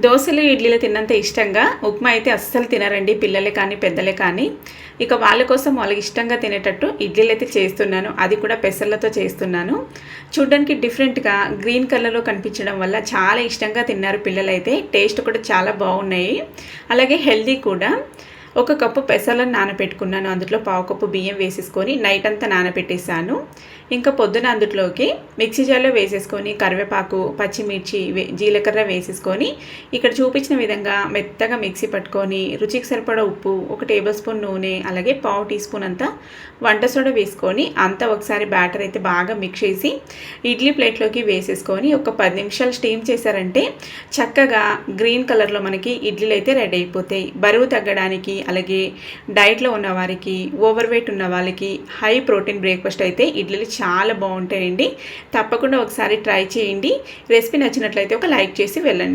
దోసలు, ఇడ్లీలు తిన్నంత ఇష్టంగా ఉప్మా అయితే అస్సలు తినరండి పిల్లలే కానీ, పెద్దలే కానీ. ఇక వాళ్ళ కోసం వాళ్ళకి ఇష్టంగా తినేటట్టు ఇడ్లీలైతే చేస్తున్నాను. అది కూడా పెసర్లతో చేస్తున్నాను. చూడ్డానికి డిఫరెంట్‌గా గ్రీన్ కలర్‌లో కనిపించడం వల్ల చాలా ఇష్టంగా తిన్నారు పిల్లలైతే. టేస్ట్ కూడా చాలా బాగున్నాయి. అలాగే హెల్తీ కూడా. ఒక కప్పు పెసర్లను నానబెట్టుకున్నాను. అందులో పావు కప్పు బియ్యం వేసేసుకొని నైట్ అంతా నానబెట్టేసాను. ఇంకా పొద్దున అందులోకి మిక్సీ జార్లో వేసేసుకొని కరివేపాకు, పచ్చిమిర్చి, జీలకర్ర వేసేసుకొని ఇక్కడ చూపించిన విధంగా మెత్తగా మిక్సీ పట్టుకొని రుచికి సరిపడా ఉప్పు, 1 టేబుల్ స్పూన్ నూనె, అలాగే పావు టీ స్పూన్ అంతా వంట సోడా వేసుకొని అంతా ఒకసారి బ్యాటర్ అయితే బాగా మిక్స్ చేసి ఇడ్లీ ప్లేట్లోకి వేసేసుకొని ఒక 10 నిమిషాలు స్టీమ్ చేశారంటే చక్కగా గ్రీన్ కలర్లో మనకి ఇడ్లీలు అయితే రెడీ అయిపోతాయి. బరువు తగ్గడానికి, అలాగే డైట్లో ఉన్న వారికి, ఓవర్ వెయిట్ ఉన్న వాళ్ళకి హై ప్రోటీన్ బ్రేక్ఫాస్ట్ అయితే ఇడ్లీలు చాలా బాగుంటాయండి. తప్పకుండా ఒకసారి ట్రై చేయండి. రెసిపీ నచ్చినట్లయితే ఒక లైక్ చేసి వెళ్ళండి.